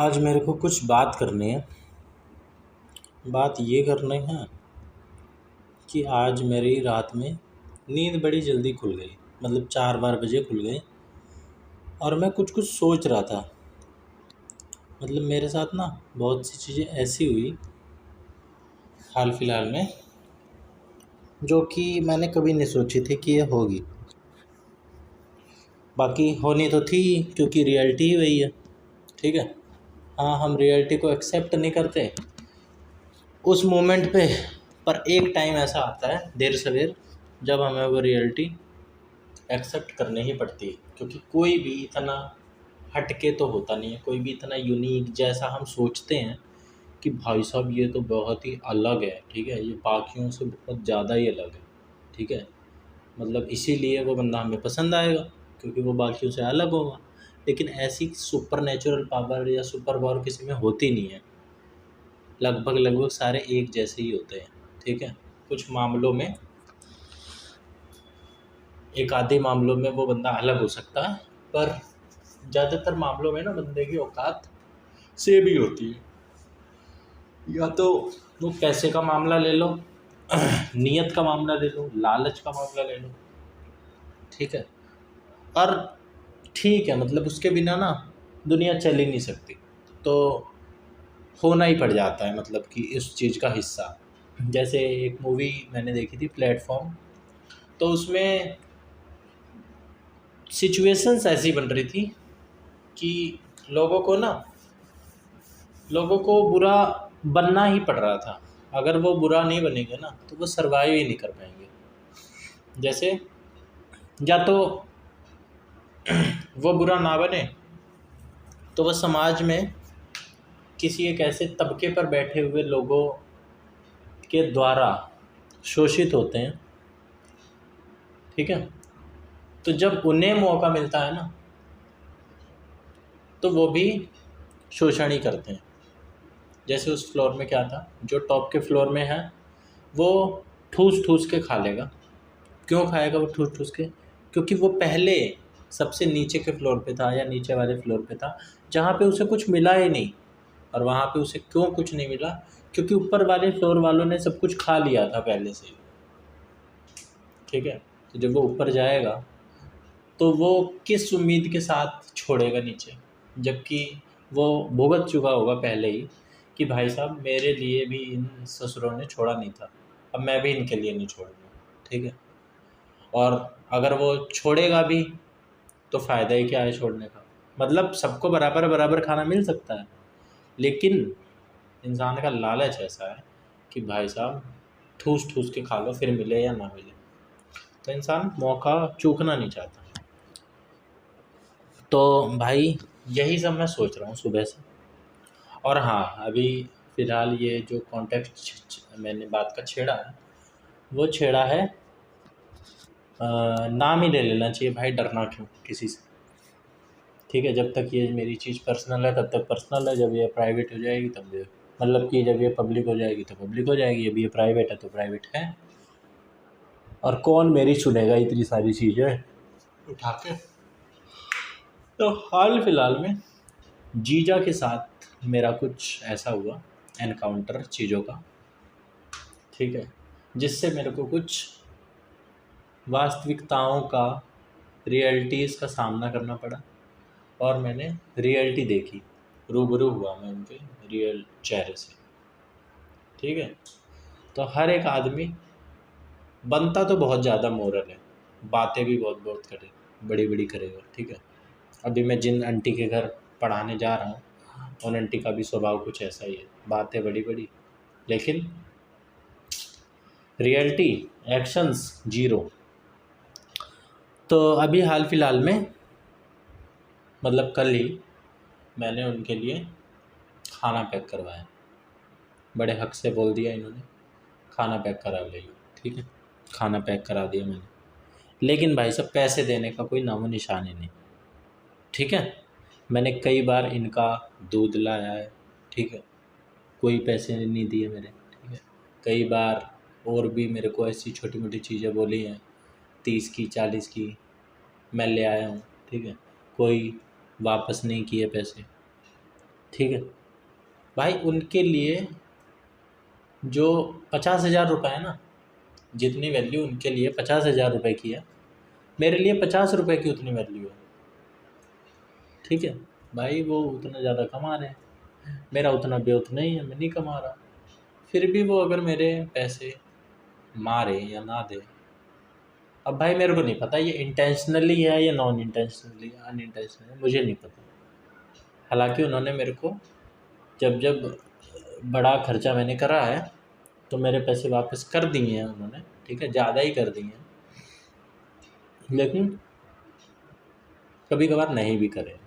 आज मेरे को कुछ बात करनी है। बात ये करनी है कि आज मेरी रात में नींद बड़ी जल्दी खुल गई। मतलब 4 बजे खुल गई। और मैं कुछ कुछ सोच रहा था। मतलब मेरे साथ ना बहुत सी चीज़ें ऐसी हुई हाल फिलहाल में, जो कि मैंने कभी नहीं सोची थी कि ये होगी। बाकी होनी तो थी, क्योंकि रियलिटी ही वही है। ठीक है। हाँ, हम रियलिटी को एक्सेप्ट नहीं करते उस मोमेंट पे, पर एक टाइम ऐसा आता है देर सवेर जब हमें वो रियलिटी एक्सेप्ट करनी ही पड़ती है। क्योंकि कोई भी इतना हटके तो होता नहीं है, कोई भी इतना यूनिक जैसा हम सोचते हैं कि भाई साहब ये तो बहुत ही अलग है। ठीक है, ये बाकियों से बहुत ज़्यादा ही अलग है। ठीक है, मतलब इसीलिए वो बंदा हमें पसंद आएगा, क्योंकि वो बाकियों से अलग होगा। लेकिन ऐसी सुपर नेचुरल पावर या सुपर पावर किसी में होती नहीं है। लगभग लगभग सारे एक जैसे ही होते हैं। ठीक है, कुछ मामलों में, एक आधे मामलों में वो बंदा अलग हो सकता है, पर ज़्यादातर मामलों में ना बंदे की औकात सेम ही होती है। या तो वो पैसे का मामला ले लो, नीयत का मामला ले लो, लालच का मामला ले लो। ठीक है। और ठीक है, मतलब उसके बिना ना दुनिया चल ही नहीं सकती। तो होना ही पड़ जाता है, मतलब कि इस चीज़ का हिस्सा। जैसे एक मूवी मैंने देखी थी, प्लेटफॉर्म। तो उसमें सिचुएशंस ऐसी बन रही थी कि लोगों को ना लोगों को बुरा बनना ही पड़ रहा था। अगर वो बुरा नहीं बनेंगे ना तो वो सरवाइव ही नहीं कर पाएंगे। जैसे, या तो वो बुरा ना बने तो वो समाज में किसी एक ऐसे तबके पर बैठे हुए लोगों के द्वारा शोषित होते हैं। ठीक है। तो जब उन्हें मौका मिलता है ना, तो वो भी शोषण ही करते हैं। जैसे उस फ्लोर में क्या था, जो टॉप के फ्लोर में है वो ठूस ठूस के खा लेगा। क्यों खाएगा वो ठूस ठूस के? क्योंकि वो पहले सबसे नीचे के फ्लोर पे था, या नीचे वाले फ्लोर पे था, जहाँ पे उसे कुछ मिला ही नहीं। और वहाँ पे उसे क्यों कुछ नहीं मिला? क्योंकि ऊपर वाले फ्लोर वालों ने सब कुछ खा लिया था पहले से ही। ठीक है। तो जब वो ऊपर जाएगा तो वो किस उम्मीद के साथ छोड़ेगा नीचे, जबकि वो भुगत चुका होगा पहले ही कि भाई साहब मेरे लिए भी इन ससुरों ने छोड़ा नहीं था, अब मैं भी इनके लिए नहीं छोड़ूंगा। ठीक है। और अगर वो छोड़ेगा भी तो फ़ायदा ही क्या है छोड़ने का? मतलब सबको बराबर बराबर खाना मिल सकता है, लेकिन इंसान का लालच ऐसा है कि भाई साहब ठूस ठूस के खा लो, फिर मिले या ना मिले। तो इंसान मौका चूकना नहीं चाहता। तो भाई यही सब मैं सोच रहा हूँ सुबह से। और हाँ, अभी फ़िलहाल ये जो कॉन्टेक्स्ट मैंने बात का छेड़ा है, वो छेड़ा है नाम ही ले लेना चाहिए भाई, डरना क्यों किसी से। ठीक है, जब तक ये मेरी चीज़ पर्सनल है तब तक पर्सनल है, जब ये प्राइवेट हो जाएगी तब ये, मतलब कि जब ये पब्लिक हो जाएगी तो पब्लिक हो जाएगी। अभी ये प्राइवेट है तो प्राइवेट है। और कौन मेरी सुनेगा इतनी सारी चीज़ें उठा के। तो हाल फिलहाल में जीजा के साथ मेरा कुछ ऐसा हुआ एनकाउंटर चीज़ों का। ठीक है, जिससे मेरे को कुछ वास्तविकताओं का, रियलिटीज़ का सामना करना पड़ा। और मैंने रियलिटी देखी, रूबरू हुआ मैं उनके रियल चेहरे से। ठीक है। तो हर एक आदमी बनता तो बहुत ज़्यादा मोरल है, बातें भी बहुत बहुत करे, बड़ी बड़ी करेगा। ठीक है। अभी मैं जिन आंटी के घर पढ़ाने जा रहा हूँ, उन आंटी का भी स्वभाव कुछ ऐसा ही है, बातें बड़ी बड़ी, लेकिन रियलिटी, एक्शंस जीरो। तो अभी हाल फिलहाल में, मतलब कल ही मैंने उनके लिए खाना पैक करवाया। बड़े हक से बोल दिया इन्होंने, खाना पैक करा ले लो। ठीक है, खाना पैक करा दिया मैंने। लेकिन भाई साहब पैसे देने का कोई नामो निशान ही नहीं। ठीक है, मैंने कई बार इनका दूध लाया है। ठीक है, कोई पैसे नहीं दिए मेरे। ठीक है, कई बार और भी मेरे को ऐसी छोटी मोटी चीज़ें बोली हैं, 30 की 40 की मैं ले आया हूँ। ठीक है, कोई वापस नहीं किए पैसे। ठीक है भाई, उनके लिए जो 50,000 रुपये है ना, जितनी वैल्यू उनके लिए 50,000 रुपये की है, मेरे लिए 50 रुपये की उतनी वैल्यू है। ठीक है भाई, वो उतना ज़्यादा कमा रहे हैं, मेरा उतना बेउत नहीं है, मैं नहीं कमा रहा। फिर भी वो अगर मेरे पैसे मारे या ना दे, अब भाई मेरे को नहीं पता ये इंटेंशनली है या नॉन इंटेंशनली अनइंटेंशनली, मुझे नहीं पता। हालांकि उन्होंने मेरे को जब जब बड़ा खर्चा मैंने करा है तो मेरे पैसे वापस कर दिए हैं उन्होंने, ठीक है, ज़्यादा ही कर दिए हैं, लेकिन कभी कभार नहीं भी करे।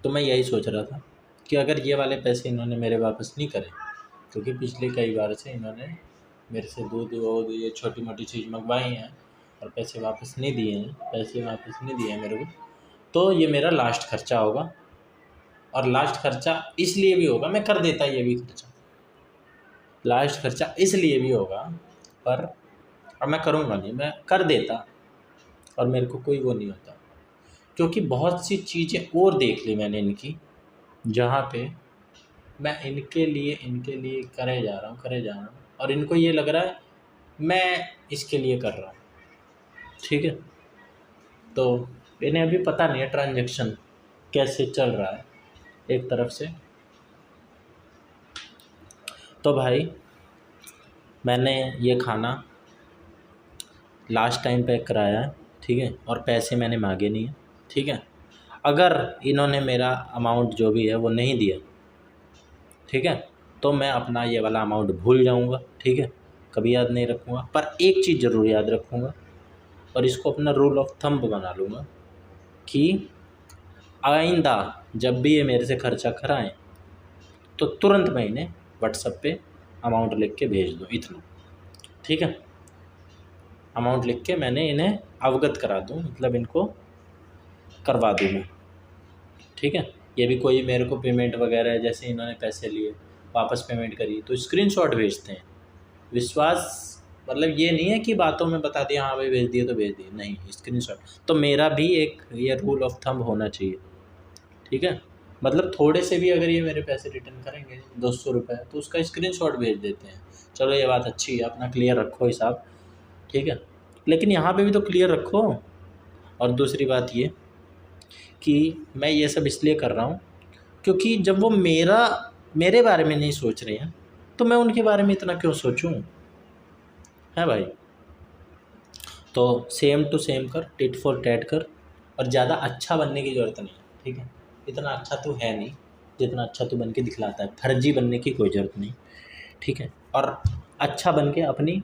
तो मैं यही सोच रहा था कि अगर ये वाले पैसे इन्होंने मेरे वापस नहीं करे, क्योंकि पिछले कई बार से इन्होंने मेरे से दूध वूध ये छोटी मोटी चीज़ मंगवाई हैं और पैसे वापस नहीं दिए हैं, पैसे वापस नहीं दिए हैं मेरे को, तो ये मेरा लास्ट खर्चा होगा। और लास्ट खर्चा इसलिए भी होगा, मैं कर देता ये भी खर्चा, लास्ट खर्चा इसलिए भी होगा, पर अब मैं करूँगा नहीं, मैं कर देता और मेरे को कोई वो नहीं होता, क्योंकि बहुत सी चीज़ें और देख ली मैंने इनकी, जहाँ पे मैं इनके लिए करे जा रहा हूँ और इनको ये लग रहा है मैं इसके लिए कर रहा हूँ। ठीक है, तो इन्हें अभी पता नहीं है ट्रांजैक्शन कैसे चल रहा है एक तरफ से। तो भाई मैंने ये खाना लास्ट टाइम पैक कराया है, ठीक है, और पैसे मैंने मांगे नहीं है। ठीक है, अगर इन्होंने मेरा अमाउंट जो भी है वो नहीं दिया, ठीक है, तो मैं अपना ये वाला अमाउंट भूल जाऊंगा। ठीक है, कभी याद नहीं रखूँगा, पर एक चीज़ ज़रूर याद रखूँगा और इसको अपना रूल ऑफ थंब बना लूँगा कि आइंदा जब भी ये मेरे से खर्चा कराएं तो तुरंत मैं इन्हें व्हाट्सएप पे अमाउंट लिख के भेज दूँ, इतना। ठीक है, अमाउंट लिख के मैंने इन्हें अवगत करा दूँ, मतलब इनको करवा दूँ मैं। ठीक है, ये भी कोई मेरे को पेमेंट वगैरह, जैसे इन्होंने पैसे लिए वापस पेमेंट करी तो स्क्रीनशॉट भेजते हैं। विश्वास मतलब ये नहीं है कि बातों में बता दिया हाँ भाई भेज दिए तो भेज दिए, नहीं, स्क्रीनशॉट। तो मेरा भी एक ये रूल ऑफ थंब होना चाहिए। ठीक है, मतलब थोड़े से भी अगर ये मेरे पैसे रिटर्न करेंगे 200 रुपये, तो उसका स्क्रीनशॉट भेज देते हैं। चलो ये बात अच्छी है, अपना क्लियर रखो हिसाब। ठीक है, लेकिन यहाँ पे भी तो क्लियर रखो। और दूसरी बात ये कि मैं ये सब इसलिए कर रहा हूँ क्योंकि जब वो मेरे बारे में नहीं सोच रहे हैं तो मैं उनके बारे में इतना क्यों सोचूं, है भाई। तो सेम टू सेम कर, टिट फॉर टैट कर, और ज़्यादा अच्छा बनने की ज़रूरत नहीं है। ठीक है, इतना अच्छा तो है नहीं जितना अच्छा तो बन के दिखलाता है, फर्जी बनने की कोई ज़रूरत नहीं। ठीक है, और अच्छा बन के अपनी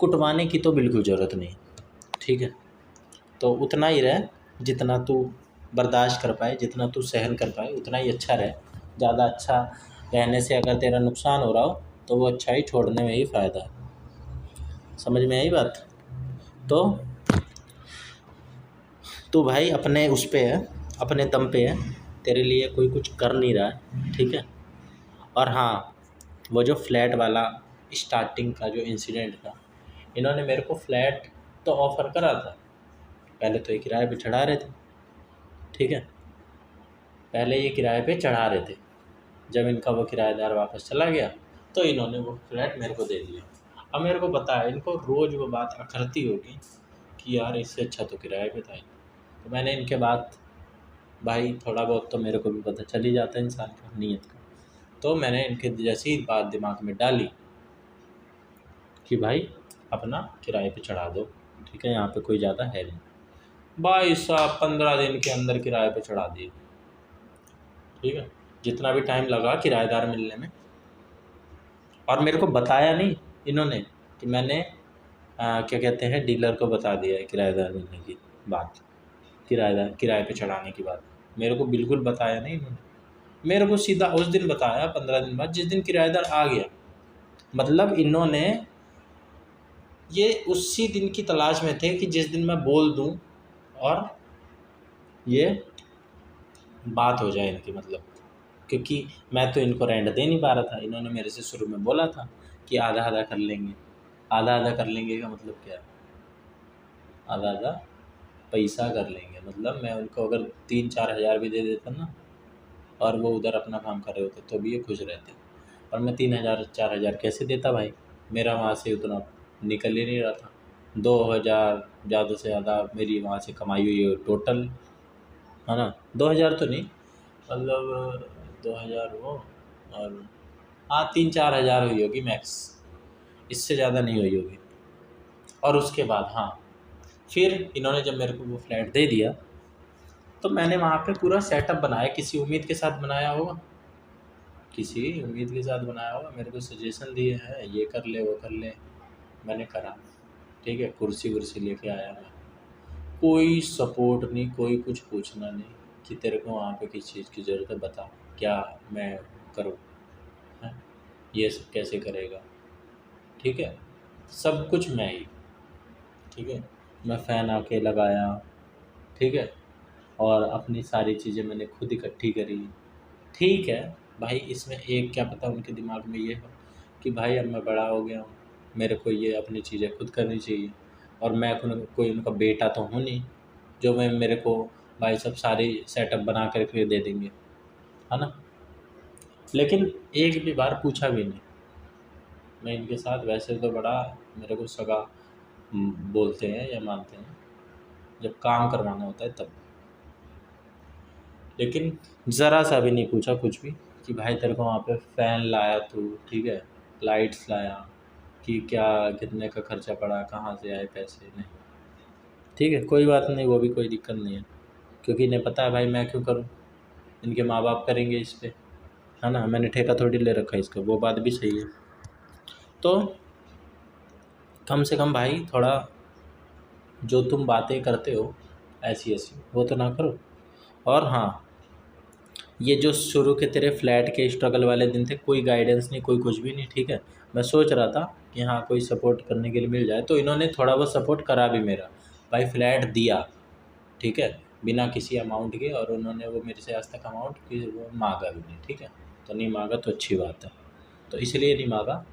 कुटवाने की तो बिल्कुल ज़रूरत नहीं। ठीक है, तो उतना ही रहे जितना तू बर्दाश्त कर पाए, जितना तू सहन कर पाए उतना ही अच्छा रहे। ज़्यादा अच्छा रहने से अगर तेरा नुकसान हो रहा हो तो वो अच्छाई छोड़ने में ही फ़ायदा है। समझ में आई बात। तो भाई अपने उस पे है, अपने दम पे है, तेरे लिए कोई कुछ कर नहीं रहा है। ठीक है, और हाँ, वो जो फ्लैट वाला स्टार्टिंग का जो इंसिडेंट था, इन्होंने मेरे को फ्लैट तो ऑफ़र करा था, पहले तो ये किराए पे चढ़ा रहे थे। ठीक है, पहले ये किराए पे चढ़ा रहे थे, जब इनका वो किराएदार वापस चला गया तो इन्होंने वो फ्लैट मेरे को दे दिया। अब मेरे को पता है इनको रोज़ वो बात अखरती होगी कि यार इससे अच्छा तो किराए पे था ही। तो मैंने इनके बात, भाई थोड़ा बहुत तो मेरे को भी पता चल ही जाता है इंसान का नीयत का, तो मैंने इनके जैसी बात दिमाग में डाली कि भाई अपना किराए पे चढ़ा दो। ठीक है, यहाँ पे कोई ज़्यादा है नहीं। भाई साहब 15 दिन के अंदर किराए पे चढ़ा दिए। ठीक है, जितना भी टाइम लगा किराएदार मिलने में, और मेरे को बताया नहीं इन्होंने कि मैंने क्या कहते हैं, डीलर को बता दिया है किराएदार मिलने की बात, किराए पे चढ़ाने की बात मेरे को बिल्कुल बताया नहीं इन्होंने। मेरे को सीधा उस दिन बताया 15 दिन बाद, जिस दिन किराएदार आ गया। मतलब इन्होंने ये उसी दिन की तलाश में थे कि जिस दिन मैं बोल दूं और ये बात हो जाए इनकी, मतलब क्योंकि मैं तो इनको रेंट दे नहीं पा रहा था। इन्होंने मेरे से शुरू में बोला था कि आधा आधा कर लेंगे। आधा आधा कर लेंगे का मतलब क्या है? आधा आधा पैसा कर लेंगे, मतलब मैं उनको अगर 3-4 हज़ार भी दे देता ना और वो उधर अपना काम कर रहे होते तो भी ये खुश रहते। और मैं 3,000 4,000 कैसे देता भाई, मेरा वहाँ से उतना निकल ही नहीं रहा था। 2,000 ज़्यादा से ज़्यादा मेरी वहाँ से कमाई हुई है टोटल, है ना, 2,000 तो नहीं, मतलब 2,000 वो, और हाँ 3-4 हज़ार हुई होगी मैक्स, इससे ज़्यादा नहीं हुई होगी। और उसके बाद हाँ, फिर इन्होंने जब मेरे को वो फ्लैट दे दिया तो मैंने वहाँ पे पूरा सेटअप बनाया, किसी उम्मीद के साथ बनाया होगा, किसी उम्मीद के साथ बनाया होगा, मेरे को सजेशन दिए हैं ये कर ले वो कर ले, मैंने करा, ठीक है। कुर्सी वुर्सी लेके आया मैं, कोई सपोर्ट नहीं, कोई कुछ पूछना नहीं कि तेरे को वहाँ पे किस चीज़ की ज़रूरत है बता, क्या मैं करूँ, हैं? ये सब कैसे करेगा, ठीक है, सब कुछ मैं ही, ठीक है। मैं फ़ैन आके लगाया, ठीक है, और अपनी सारी चीज़ें मैंने खुद इकट्ठी करी, ठीक है। भाई इसमें एक क्या पता उनके दिमाग में ये हो कि भाई अब मैं बड़ा हो गया हूँ, मेरे को ये अपनी चीज़ें खुद करनी चाहिए, और मैं कोई उनका बेटा तो हूँ नहीं जो मैं मेरे को भाई सब सारी सेटअप बना करके दे देंगे, है ना। लेकिन एक भी बार पूछा भी नहीं। मैं इनके साथ वैसे तो बड़ा मेरे को सगा बोलते हैं या मानते हैं, जब काम करवाना होता है तब, लेकिन ज़रा सा भी नहीं पूछा कुछ भी कि भाई तेरे को वहाँ पे फ़ैन लाया तू, ठीक है, लाइट्स लाया, कि क्या कितने का खर्चा पड़ा, कहाँ से आए पैसे, नहीं, ठीक है, कोई बात नहीं, वो भी कोई दिक्कत नहीं है, क्योंकि इन्हें पता है भाई मैं क्यों करूँ, इनके माँ बाप करेंगे इस पे, है ना, मैंने ठेका थोड़ी ले रखा है इसका, वो बात भी सही है। तो कम से कम भाई थोड़ा जो तुम बातें करते हो ऐसी ऐसी वो तो ना करो। और हाँ, ये जो शुरू के तेरे फ्लैट के स्ट्रगल वाले दिन थे, कोई गाइडेंस नहीं, कोई कुछ भी नहीं, ठीक है। मैं सोच रहा था कि हाँ कोई सपोर्ट करने के लिए मिल जाए, तो इन्होंने थोड़ा बहुत सपोर्ट करा भी मेरा, भाई फ्लैट दिया, ठीक है, बिना किसी अमाउंट के, और उन्होंने वो मेरे से आज तक अमाउंट कि वो मांगा भी नहीं, ठीक है। तो नहीं मांगा तो अच्छी बात है, तो इसलिए नहीं मांगा,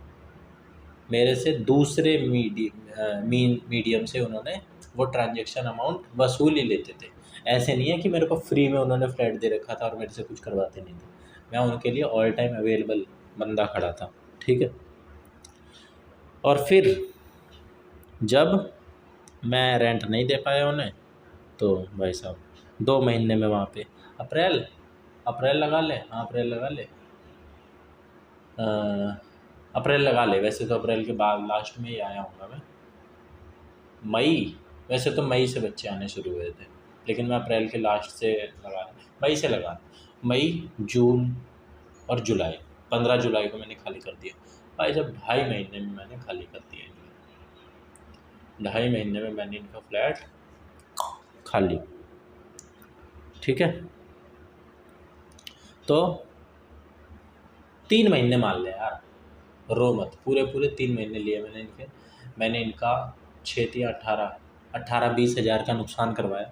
मेरे से दूसरे मीडियम से उन्होंने वो ट्रांजैक्शन अमाउंट वसूल ही लेते थे। ऐसे नहीं है कि मेरे को फ्री में उन्होंने फ्लैट दे रखा था और मेरे से कुछ करवाते नहीं थे, मैं उनके लिए ऑल टाइम अवेलेबल बंदा खड़ा था, ठीक है। और फिर जब मैं रेंट नहीं दे पाया उन्हें, तो भाई साहब 2 महीने में वहाँ पे अप्रैल अप्रैल लगा ले, हाँ अप्रैल लगा ले, अप्रैल लगा ले, वैसे तो अप्रैल के बाद लास्ट में ही आया हूँगा मैं, मई, वैसे तो मई से बच्चे आने शुरू हुए थे, लेकिन मैं अप्रैल के लास्ट से लगा, मई से लगा, मई, जून और जुलाई, 15 जुलाई को मैंने खाली कर दिया भाई, जब 2.5 महीने में मैंने खाली कर दिया, 2.5 महीने में मैंने इनका फ्लैट खाली, ठीक है। तो 3 महीने मान ले यार, रो मत, पूरे पूरे 3 महीने लिए मैंने इनका 6 या 18-20 हज़ार का नुकसान करवाया,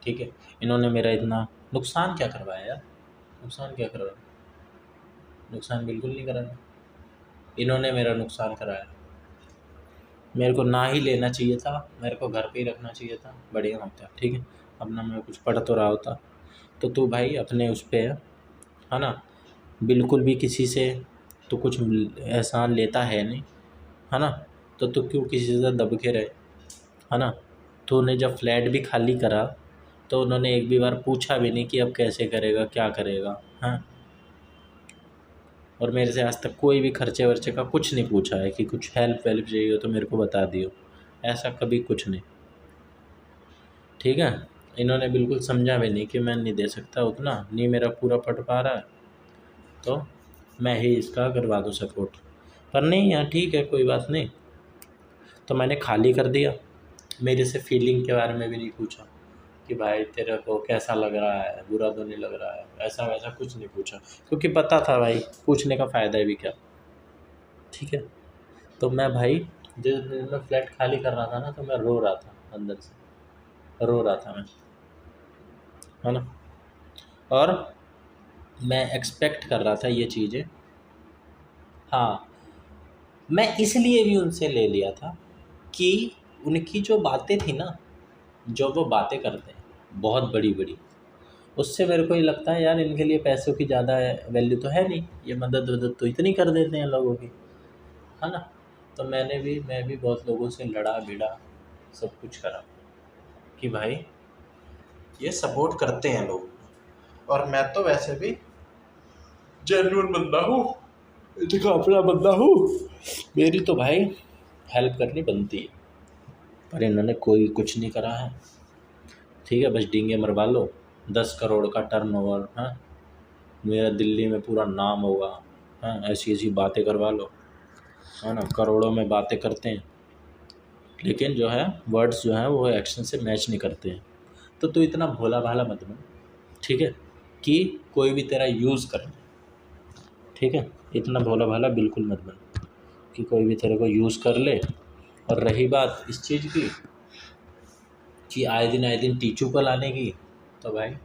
ठीक है। इन्होंने मेरा इतना नुकसान क्या करवाया यार, नुकसान क्या करवाया, नुकसान बिल्कुल नहीं कराया, इन्होंने मेरा नुकसान कराया, मेरे को ना ही लेना चाहिए था, मेरे को घर पे ही रखना चाहिए था, बढ़िया होता, ठीक है। अपना मैं कुछ पढ़ तो रहा होता, तो तू भाई अपने उस पर है ना, बिल्कुल भी किसी से तो कुछ एहसान लेता है नहीं, है ना, तो तू क्यों किसी से दब के रहे, है ना। तूने जब फ्लैट भी खाली करा तो उन्होंने एक भी बार पूछा भी नहीं कि अब कैसे करेगा, क्या करेगा, हाँ। और मेरे से आज तक कोई भी खर्चे वर्चे का कुछ नहीं पूछा है कि कुछ हेल्प वेल्प चाहिए हो तो मेरे को बता दियो, ऐसा कभी कुछ नहीं, ठीक है। इन्होंने बिल्कुल समझा भी नहीं कि मैं नहीं दे सकता उतना, नहीं मेरा पूरा पट पा रहा है, तो मैं ही इसका करवा दूँ सपोर्ट, पर नहीं यार ठीक है कोई बात नहीं। तो मैंने खाली कर दिया, मेरे से फीलिंग के बारे में भी नहीं पूछा कि भाई तेरे को कैसा लग रहा है, बुरा तो नहीं लग रहा है, ऐसा वैसा कुछ नहीं पूछा, क्योंकि पता था भाई पूछने का फ़ायदा भी क्या, ठीक है। तो मैं भाई जिस दिन मैं फ्लैट खाली कर रहा था ना, तो मैं रो रहा था, अंदर से रो रहा था मैं, है ना। और मैं एक्सपेक्ट कर रहा था ये चीज़ें, हाँ, मैं इसलिए भी उनसे ले लिया था कि उनकी जो बातें थी ना, जो वो बातें करते हैं बहुत बड़ी बड़ी, उससे मेरे को ये लगता है यार इनके लिए पैसों की ज़्यादा वैल्यू तो है नहीं, ये मदद वदद तो इतनी कर देते हैं लोगों की, है ना। तो मैं भी बहुत लोगों से लड़ा भिड़ा, सब कुछ करा कि भाई ये सपोर्ट करते हैं लोग, और मैं तो वैसे भी जेन्युइन बंदा हूँ, इनका अपना बंदा हूँ, मेरी तो भाई हेल्प करनी बनती है। पर इन्होंने कोई कुछ नहीं करा है, ठीक है, बस डींगे मरवा लो, 10 करोड़ का टर्नओवर, हाँ, मेरा दिल्ली में पूरा नाम होगा, हाँ, ऐसी ऐसी बातें करवा लो, है ना, करोड़ों में बातें करते हैं, लेकिन जो है वर्ड्स जो हैं वो एक्शन से मैच नहीं करते हैं। तो तू इतना भोला भाला मत बन, ठीक है, कि कोई भी तेरा यूज़ करे, ठीक है, इतना भोला भाला बिल्कुल मत बन कि कोई भी तेरे को यूज़ कर ले। और रही बात इस चीज़ की कि आए दिन टीचू को लाने की, तो भाई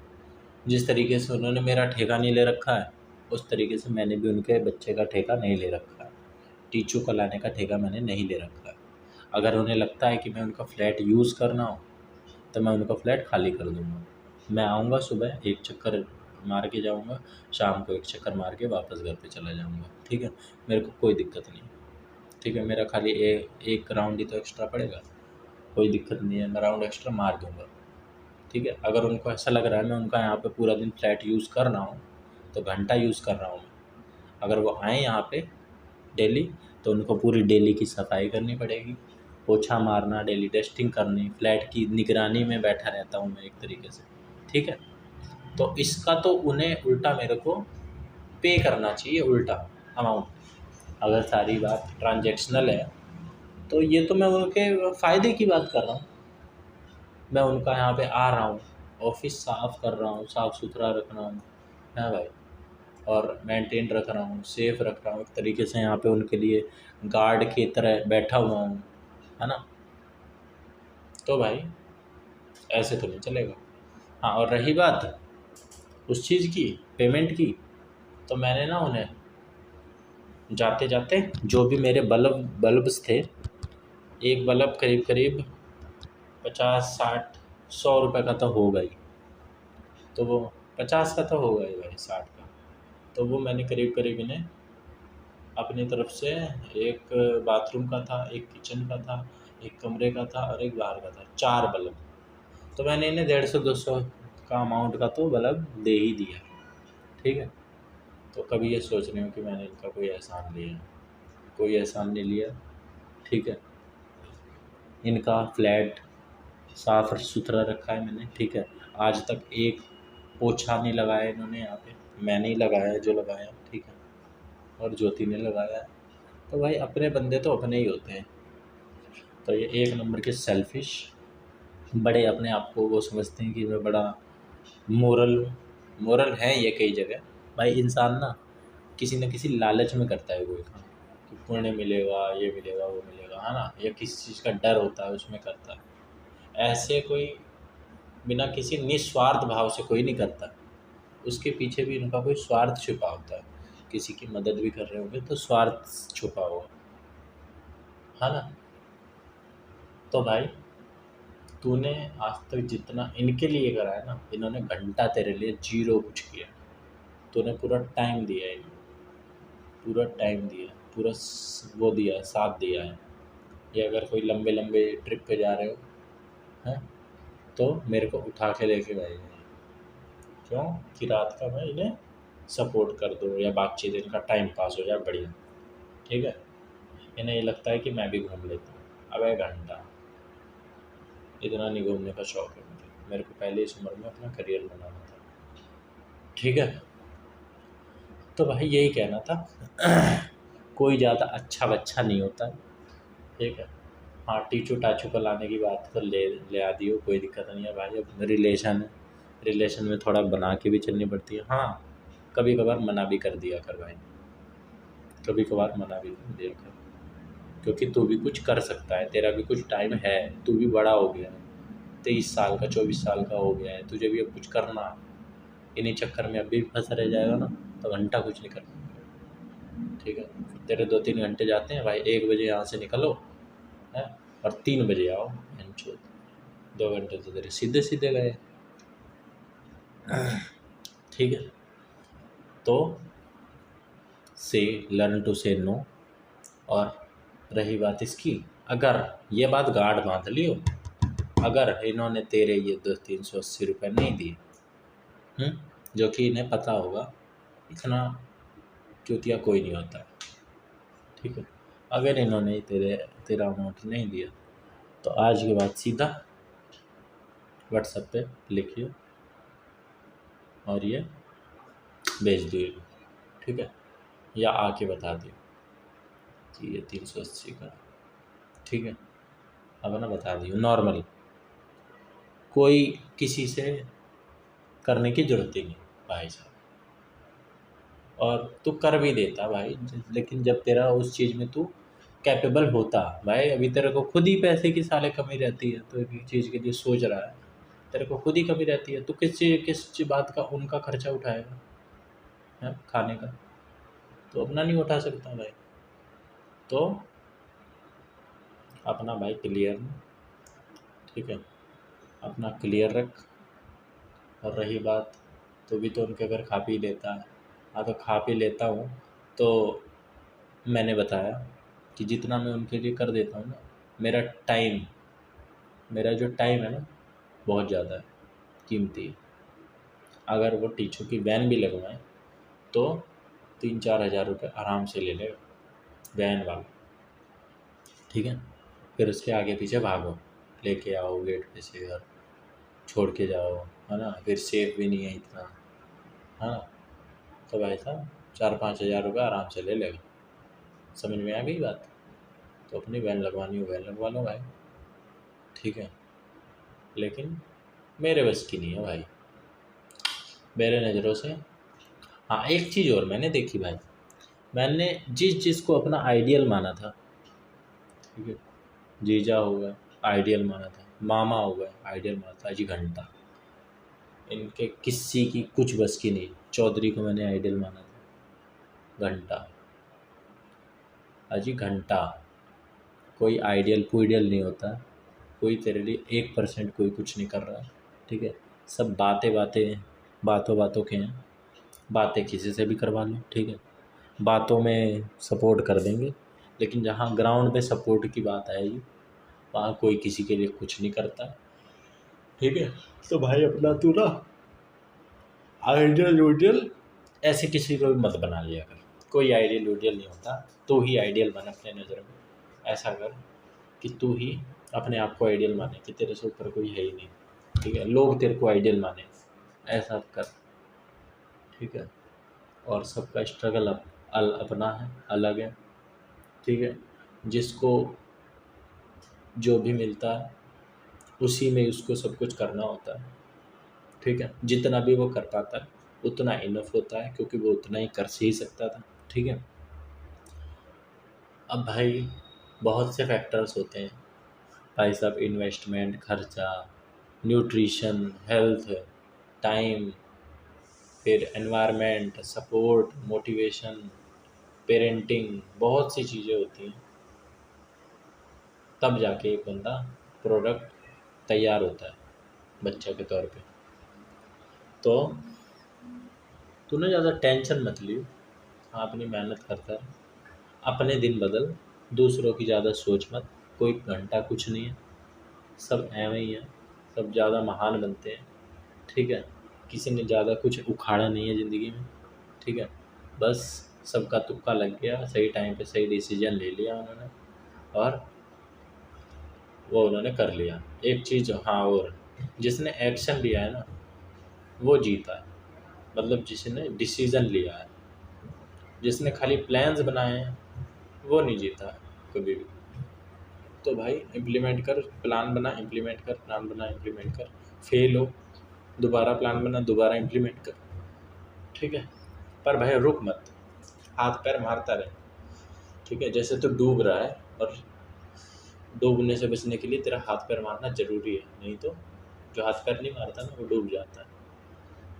जिस तरीके से उन्होंने मेरा ठेका नहीं ले रखा है, उस तरीके से मैंने भी उनके बच्चे का ठेका नहीं ले रखा है। टीचू को लाने का ठेका मैंने नहीं ले रखा है। अगर उन्हें लगता है कि मैं उनका फ्लैट यूज़ करना हो तो मैं उनका फ्लैट खाली कर दूँगा। मैं आऊँगा, सुबह एक चक्कर मार के जाऊँगा, शाम को एक चक्कर मार के वापस घर पे चला जाऊँगा, ठीक है, मेरे को कोई दिक्कत नहीं, ठीक है, मेरा खाली एक राउंड ही तो एक्स्ट्रा पड़ेगा, कोई दिक्कत नहीं है, मैं राउंड एक्स्ट्रा मार दूँगा, ठीक है। अगर उनको ऐसा लग रहा है मैं उनका यहाँ पे पूरा दिन फ्लैट यूज़ कर रहा हूँ तो घंटा यूज़ कर रहा हूँ मैं, अगर वो आएँ यहाँ पे डेली तो उनको पूरी डेली की सफाई करनी पड़ेगी, पोछा मारना, डेली डस्टिंग करनी, फ्लैट की निगरानी में बैठा रहता हूँ मैं एक तरीके से, ठीक है। तो इसका तो उन्हें उल्टा मेरे को पे करना चाहिए, उल्टा अमाउंट। अगर सारी बात ट्रांजैक्शनल है तो ये तो मैं उनके फ़ायदे की बात कर रहा हूँ। मैं उनका यहाँ पे आ रहा हूँ, ऑफिस साफ़ कर रहा हूँ, साफ़ सुथरा रख रहा हूँ, है भाई, और मेंटेन रख रहा हूँ, सेफ रख रहा हूँ, एक तरीके से यहाँ पे उनके लिए गार्ड की तरह बैठा हुआ हूँ, है ना। तो भाई ऐसे तो नहीं चलेगा। हाँ, और रही बात उस चीज़ की, पेमेंट की, तो मैंने ना उन्हें जाते जाते जो भी मेरे बल्ब्स थे, एक बल्ब करीब करीब 50 60 100 रुपये का तो होगा ही, तो वो 50 का तो होगा ही भाई, 60 का, तो वो मैंने करीब करीब इन्हें अपनी तरफ से, एक बाथरूम का था, एक किचन का था, एक कमरे का था और एक बाहर का था, 4 बल्ब, तो मैंने इन्हें 150 200 का अमाउंट का तो बल्ब दे ही दिया, ठीक है। तो कभी ये सोच रहे हो कि मैंने इनका कोई एहसान लिया, कोई एहसान नहीं लिया, ठीक है। इनका फ्लैट साफ़ सुथरा रखा है मैंने, ठीक है, आज तक एक पोछा नहीं लगाया इन्होंने यहाँ पे, मैंने ही लगाया है जो लगाया, ठीक है, और ज्योति ने लगाया है। तो भाई अपने बंदे तो अपने ही होते हैं। तो ये एक नंबर के सेल्फिश, बड़े अपने आप को वो समझते हैं कि मैं बड़ा मोरल है ये कई जगह। भाई इंसान ना किसी न किसी लालच में करता है कोई काम, कि पुण्य मिलेगा, ये मिलेगा, वो मिलेगा, है ना, या किसी चीज़ का डर होता है उसमें करता है। ऐसे कोई बिना किसी निस्वार्थ भाव से कोई नहीं करता, उसके पीछे भी इनका कोई स्वार्थ छुपा होता है, किसी की मदद भी कर रहे होंगे तो स्वार्थ छुपा होगा, है ना। तो भाई तूने आज तक जितना इनके लिए करा है ना, इन्होंने घंटा तेरे लिए जीरो कुछ किया, तूने पूरा टाइम दिया है इन्हें, पूरा टाइम दिया, पूरा वो दिया है, साथ दिया है। या अगर कोई लंबे लंबे ट्रिप पे जा रहे हो, हैं, तो मेरे को उठा के लेके गए हैं, क्यों, कि रात का मैं इन्हें सपोर्ट कर दूँ या बातचीत, इनका टाइम पास हो जाए बढ़िया, ठीक है। इन्हें ये लगता है कि मैं भी घूम लेता हूँ, अब 1 घंटा, इतना नहीं घूमने का शौक़ है मुझे, मेरे को पहले इस उम्र में अपना करियर बनाना था, ठीक है। तो भाई यही कहना था कोई ज़्यादा अच्छा बच्चा नहीं होता, ठीक है। हाँ, टीचू टाचू को लाने की बात तो ले आ दियो, कोई दिक्कत नहीं है भाई, अब रिलेशन है, रिलेशन में थोड़ा बना के भी चलनी पड़ती है। हाँ, कभी कभार मना भी कर दिया कर भाई, कभी कभार मना भी कर दिया कर, क्योंकि तू भी कुछ कर सकता है, तेरा भी कुछ टाइम है, तू भी बड़ा हो गया है, 23 साल का 24 साल का हो गया है, तुझे भी अब कुछ करना है। इन्हीं चक्कर में अब भी फंसा रह जाएगा ना तो घंटा कुछ नहीं कर पाएगा, ठीक है। तेरे 2 3 घंटे जाते हैं भाई, 1 बजे यहाँ से निकलो है, और 3 बजे आओ, 2 घंटे तो तेरे सीधे सीधे गए, ठीक है। तो से लर्न टू से नो। और रही बात इसकी, अगर ये बात गार्ड बांध लियो, अगर इन्होंने तेरे ये 380 रुपये नहीं दिए, जो कि इन्हें पता होगा, इतना चूतिया कोई नहीं होता है, ठीक है। अगर इन्होंने तेरा अमाउंट नहीं दिया तो आज के बाद सीधा व्हाट्सएप पे लिखिए और ये भेज दिए, ठीक है, या आके बता दिए कि ये 380 का, ठीक है। अब ना बता दियो नॉर्मल, कोई किसी से करने की जरूरत ही नहीं भाई साहब। और तू कर भी देता भाई, लेकिन जब तेरा उस चीज़ में तू कैपेबल होता भाई, अभी तेरे को खुद ही पैसे की साले कमी रहती है, तो एक चीज़ के लिए सोच रहा है, तेरे को खुद ही कमी रहती है, तो किस बात का उनका खर्चा उठाएगा है खाने का, तो अपना नहीं उठा सकता भाई। तो अपना भाई क्लियर, ठीक है, अपना क्लियर रख। और रही बात, तो भी तो उनके घर खा पी लेता है। हाँ, तो खा पी लेता हूँ तो मैंने बताया कि जितना मैं उनके लिए कर देता हूँ ना, मेरा जो टाइम है ना बहुत ज़्यादा है, कीमती है। अगर वो टीचर की वैन भी लगवाएं तो 3-4 हज़ार रुपये आराम से ले लेगा वैन वाला, ठीक है। फिर उसके आगे पीछे भागो, लेके आओ गेट पे से और छोड़ के जाओ, है ना, फिर सेफ भी नहीं है इतना, है ना। तो भाई साहब 4-5 हज़ार रुपये आराम से ले लेगा। समझ में आ गई बात? तो अपनी वैन लगवानी हो वैन लगवा लो भाई, ठीक है। लेकिन मेरे बस की नहीं है भाई, मेरे नज़रों से। हाँ, एक चीज़ और मैंने देखी भाई, मैंने जिस चीज़ को अपना आइडियल माना था, ठीक है, जीजा हो गए आइडियल माना था, मामा हो गए आइडियल माना था, अजी घंटा, इनके किसी की कुछ बस की नहीं। चौधरी को मैंने आइडियल माना था, घंटा, अजी घंटा, कोई आइडियल पुइडियल नहीं होता, कोई तेरे लिए 1% कोई कुछ नहीं कर रहा है, ठीक है। सब बातों बातों के हैं, बातें किसी से भी करवा लो, ठीक है, बातों में सपोर्ट कर देंगे, लेकिन जहाँ ग्राउंड पे सपोर्ट की बात आएगी वहाँ कोई किसी के लिए कुछ नहीं करता, ठीक है। तो भाई अपना तू ना आइडियल उडियल ऐसे किसी को भी मत बना लिया कर, कोई आइडियल उडियल नहीं होता, तू ही आइडियल बन अपने नज़र में। ऐसा कर कि तू ही अपने आप को आइडियल माने कि तेरे से ऊपर कोई है ही नहीं, ठीक है, लोग तेरे को आइडियल माने, ऐसा कर, ठीक है। और सबका स्ट्रगल अपना है, अलग है, ठीक है। जिसको जो भी मिलता है उसी में उसको सब कुछ करना होता है, ठीक है। जितना भी वो कर पाता है उतना इनफ होता है, क्योंकि वो उतना ही कर ही सकता था, ठीक है। अब भाई बहुत से फैक्टर्स होते हैं भाई साहब, इन्वेस्टमेंट, खर्चा, न्यूट्रिशन, हेल्थ, टाइम, फिर एनवायरनमेंट, सपोर्ट, मोटिवेशन, पेरेंटिंग, बहुत सी चीज़ें होती हैं, तब जाके एक बंदा प्रोडक्ट तैयार होता है बच्चा के तौर पे। तो तूने ज़्यादा टेंशन मत लियो, हाँ अपनी मेहनत करता है, अपने दिन बदल, दूसरों की ज़्यादा सोच मत, कोई घंटा कुछ नहीं है, सब ऐਵੇਂ ही है, सब ज़्यादा महान बनते हैं, ठीक है। किसी ने ज़्यादा कुछ उखाड़ा नहीं है ज़िंदगी में, ठीक है। बस सबका तुक्का लग गया, सही टाइम पे सही डिसीजन ले लिया उन्होंने और वो उन्होंने कर लिया। एक चीज़ हाँ, और जिसने एक्शन लिया है ना वो जीता है, मतलब जिसने डिसीज़न लिया है, जिसने खाली प्लान्स बनाए हैं वो नहीं जीता है कभी भी। तो भाई इम्प्लीमेंट कर, प्लान बना इम्प्लीमेंट कर, प्लान बना इम्प्लीमेंट कर, फेल हो दोबारा प्लान बना दोबारा इम्प्लीमेंट कर, ठीक है। पर भाई रुक मत, हाथ पैर मारता रहे, ठीक है। जैसे तो डूब रहा है और डूबने से बचने के लिए तेरा हाथ पैर मारना ज़रूरी है, नहीं तो जो हाथ पैर नहीं मारता ना वो डूब जाता है।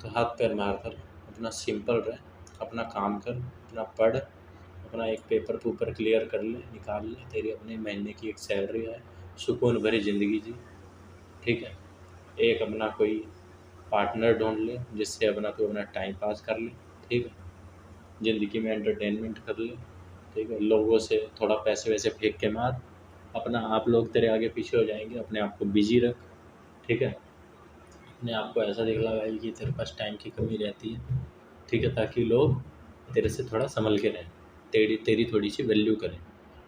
तो हाथ पैर मार कर अपना सिंपल रहे, अपना काम कर, अपना पढ़, अपना एक पेपर पूपर क्लियर कर ले, निकाल ले, तेरी अपने महीने की एक सैलरी है, सुकून भरी ज़िंदगी जी, ठीक है। एक अपना कोई पार्टनर ढूंढ ले जिससे अपना तू अपना टाइम पास कर ले, ठीक है, ज़िंदगी में एंटरटेनमेंट कर ले, ठीक है, लोगों से थोड़ा पैसे वैसे फेंक के मार, अपना आप लोग तेरे आगे पीछे हो जाएंगे, अपने आप को बिजी रख, ठीक है, अपने आप को ऐसा दिखला भाई कि तेरे पास टाइम की कमी रहती है, ठीक है, ताकि लोग तेरे से थोड़ा संभल के रहें, तेरी तेरी थोड़ी सी वैल्यू करें,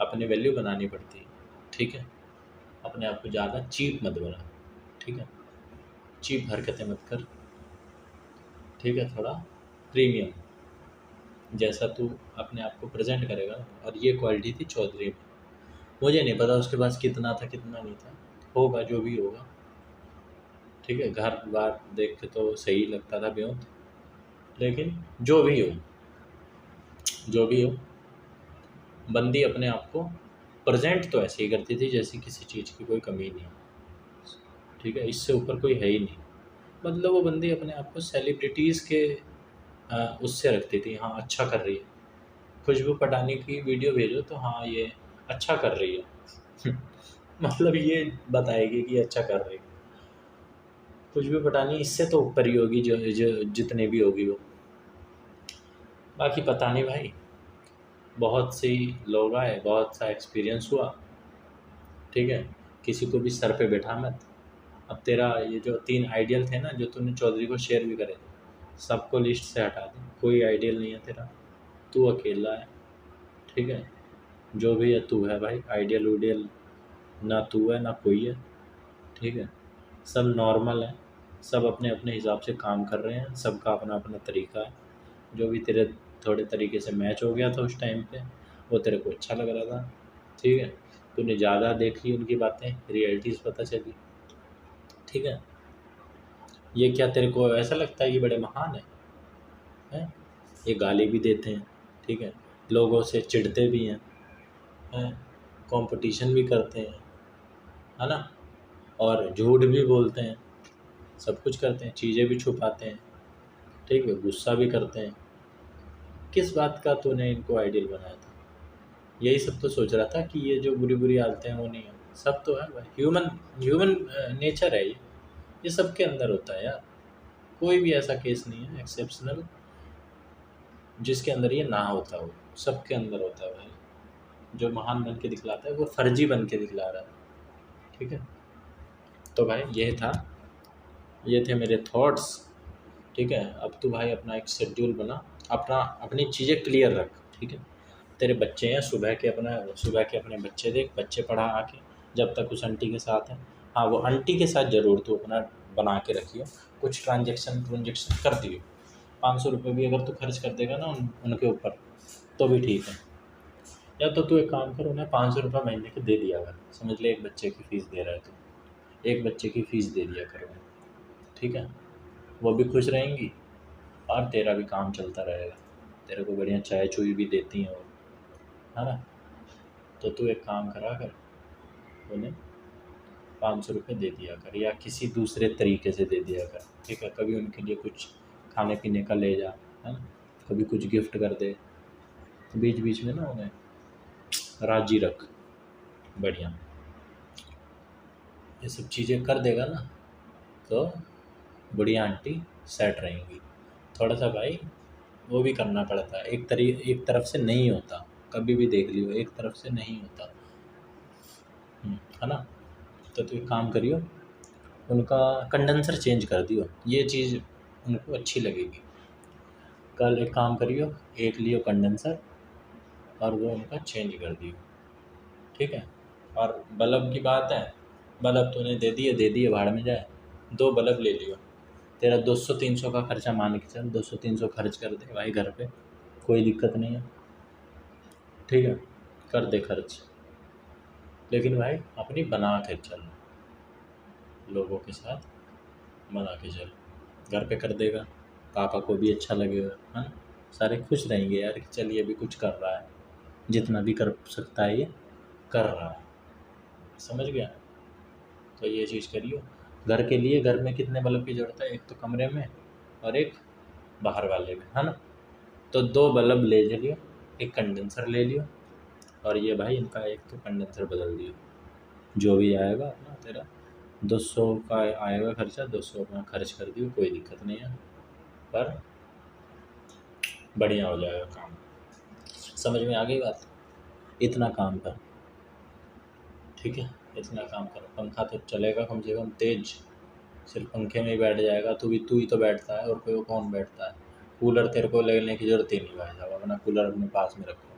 अपनी वैल्यू बनानी पड़ती है, ठीक है, अपने आप को ज़्यादा चीप मत बना, ठीक है, चीप हरकतें मत कर, ठीक है, थोड़ा प्रीमियम जैसा तू अपने आप को प्रेजेंट करेगा। और ये क्वालिटी थी चौधरी में, मुझे नहीं पता उसके पास कितना था कितना नहीं था, होगा जो भी होगा, ठीक है, घर बार देख के तो सही लगता था बेहद, लेकिन जो भी हो, जो भी हो, बंदी अपने आप को प्रेजेंट तो ऐसे ही करती थी जैसे किसी चीज़ की कोई कमी नहीं, ठीक है, इससे ऊपर कोई है ही नहीं, मतलब वो बंदी अपने आप को सेलिब्रिटीज़ के उससे रखती थी, हाँ अच्छा कर रही है, खुशबू पटानी की वीडियो भेजो तो हाँ ये अच्छा कर रही है मतलब ये बताएगी कि अच्छा कर रही है, खुशबू पटानी इससे तो ऊपर ही होगी, जो जितने भी होगी वो, बाकी पता नहीं भाई, बहुत सी लोग आए, बहुत सा एक्सपीरियंस हुआ, ठीक है, किसी को भी सर पे बैठा मत। अब तेरा ये जो 3 आइडियल थे ना जो तूने चौधरी को शेयर भी करे थे, सबको लिस्ट से हटा दे, कोई आइडियल नहीं है तेरा, तू अकेला है, ठीक है, जो भी है तू है भाई, आइडियल उडियल ना तू है ना कोई है, ठीक है, सब नॉर्मल है, सब अपने अपने हिसाब से काम कर रहे हैं, सबका अपना अपना तरीका है, जो भी तेरे थोड़े तरीके से मैच हो गया था उस टाइम पे वो तेरे को अच्छा लग रहा था, ठीक है, तूने ज़्यादा देख ली उनकी बातें, रियलिटीज़ पता चली, ठीक है, ये क्या तेरे को ऐसा लगता है कि बड़े महान हैं? ये गाली भी देते हैं, ठीक है, लोगों से चिढ़ते भी हैं, कंपटीशन भी करते हैं, है ना, और झूठ भी बोलते हैं, सब कुछ करते हैं, चीज़ें भी छुपाते हैं, ठीक है, गुस्सा भी करते हैं, किस बात का तूने इनको आइडियल बनाया था? यही सब तो सोच रहा था कि ये जो बुरी बुरी आदतें हैं वो नहीं है, सब तो है भाई, ह्यूमन ह्यूमन नेचर है ये सबके अंदर होता है यार, कोई भी ऐसा केस नहीं है एक्सेप्शनल जिसके अंदर ये ना होता हो, सबके अंदर होता है भाई, जो महान बन के दिखलाता है वो फर्जी बन के दिखला रहा है, ठीक है, तो भाई ये थे मेरे थॉट्स, ठीक है, अब तू भाई अपना एक शेड्यूल बना, अपनी चीज़ें क्लियर रख, ठीक है, तेरे बच्चे हैं, सुबह के अपने बच्चे देख, बच्चे पढ़ा आके, जब तक उस आंटी के साथ है, हाँ वो आंटी के साथ ज़रूर तू अपना बना के रखियो, कुछ ट्रांजेक्शन कर दियो, 500 रुपये भी अगर तू खर्च कर देगा ना उनके ऊपर तो भी ठीक है, या तो तू एक काम कर, उन्हें 500 रुपये महीने के दे दिया कर, समझ ले एक बच्चे की फ़ीस दे रहा है तो एक बच्चे की फ़ीस दे दिया कर उन्हें, ठीक है, वो भी खुश रहेंगी और तेरा भी काम चलता रहेगा, तेरे को बढ़िया चाय चुई भी देती हैं वो, है ना, तो तू एक काम करा कर, उन्हें 500 रुपये दे दिया कर या किसी दूसरे तरीके से दे दिया कर, ठीक है, कभी उनके लिए कुछ खाने पीने का ले जा, है ना, कभी कुछ गिफ्ट कर दे, तो बीच बीच में ना उन्हें राजी रख, बढ़िया, ये सब चीज़ें कर देगा ना तो बढ़िया आंटी सेट रहेंगी, थोड़ा सा भाई वो भी करना पड़ता है, एक तरफ से नहीं होता, कभी भी देख लियो एक तरफ से नहीं होता, है ना, तो तू एक काम करियो, उनका कंडेंसर चेंज कर दियो, ये चीज़ उनको अच्छी लगेगी, कल एक काम करियो, एक लियो कंडेंसर और वो उनका चेंज कर दियो, ठीक है, और बल्ब की बात है, बल्ब तूने दे दिए भाड़ में जाए, 2 बल्ब ले लियो, तेरा 200-300 का खर्चा मान के चल, 200-300 खर्च कर दे भाई घर पे, कोई दिक्कत नहीं है, ठीक है, कर दे खर्च, लेकिन भाई अपनी बना के चल, लोगों के साथ बना के चल, घर पे कर देगा, पापा को भी अच्छा लगेगा, है ना, सारे खुश रहेंगे यार कि चल ये भी कुछ कर रहा है, जितना भी कर सकता है ये कर रहा है, समझ गया, तो ये चीज़ करियो, घर के लिए घर में कितने बल्ब की ज़रूरत है, एक तो कमरे में और एक बाहर वाले में, है ना, तो 2 बल्ब ले लियो, एक कंडेंसर ले लियो, और ये भाई इनका एक तो कंडेंसर बदल दियो, जो भी आएगा अपना तेरा 200 का आएगा खर्चा, 200 अपना खर्च कर दियो, कोई दिक्कत नहीं है, पर बढ़िया हो जाएगा काम। समझ में आ गई बात? इतना काम कर, ठीक है, इतना काम कर। पंखा तो चलेगा कम से कम तेज, सिर्फ पंखे में ही बैठ जाएगा, तू ही तो बैठता है, और कोई कौन बैठता है। कूलर तेरे को लेने की ज़रूरत ही नहीं भाई साहब, अपना कूलर अपने पास में रखो,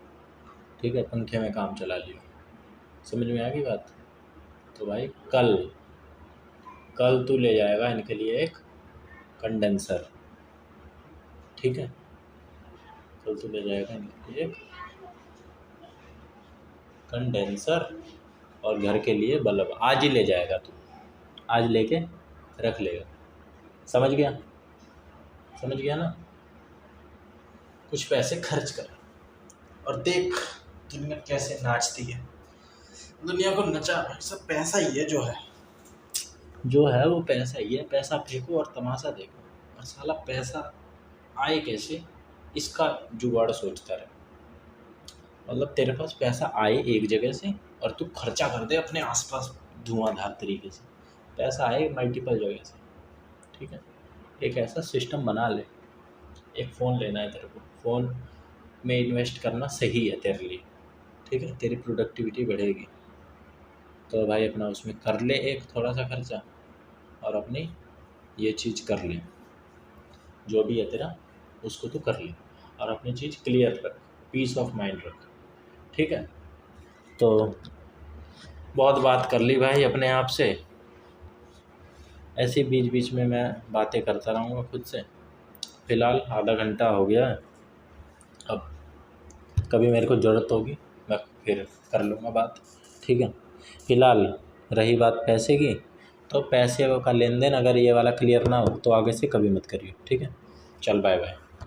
ठीक है, पंखे में काम चला लियो। समझ में आ गई बात? तो भाई कल तू ले जाएगा इनके लिए एक कंडेंसर, ठीक है, कल तू ले जाएगा इनके लिए एक कंडेंसर और घर के लिए बल्ब। आज ही ले जाएगा तू, आज लेके रख लेगा। समझ गया? समझ गया ना? कुछ पैसे खर्च कर और देख दुनिया कैसे नाचती है। दुनिया को नचा भाई, सब पैसा ही है जो है वो पैसा ही है। पैसा फेंको और तमाशा देखो, और साला पैसा आए कैसे इसका जुगाड़ सोचता रहे। मतलब तेरे पास पैसा आए एक जगह से और तू खर्चा कर दे अपने आसपास धुआंधार तरीके से। पैसा आए मल्टीपल जगह से, ठीक है। एक ऐसा सिस्टम बना ले। एक फ़ोन लेना है तेरे को, फ़ोन में इन्वेस्ट करना सही है तेरे लिए, ठीक है, तेरी प्रोडक्टिविटी बढ़ेगी। तो भाई अपना उसमें कर ले एक थोड़ा सा खर्चा, और अपनी ये चीज़ कर ले, जो भी है तेरा उसको तू कर ले, और अपनी चीज़ क्लियर रख, पीस ऑफ माइंड रख, ठीक है। तो बहुत बात कर ली भाई अपने आप से, ऐसे बीच बीच में मैं बातें करता रहूँगा खुद से। फ़िलहाल आधा घंटा हो गया है, अब कभी मेरे को ज़रूरत होगी मैं फिर कर लूँगा बात, ठीक है। फ़िलहाल रही बात पैसे की, तो पैसे का लेन देन अगर ये वाला क्लियर ना हो तो आगे से कभी मत करिए, ठीक है। चल बाय बाय।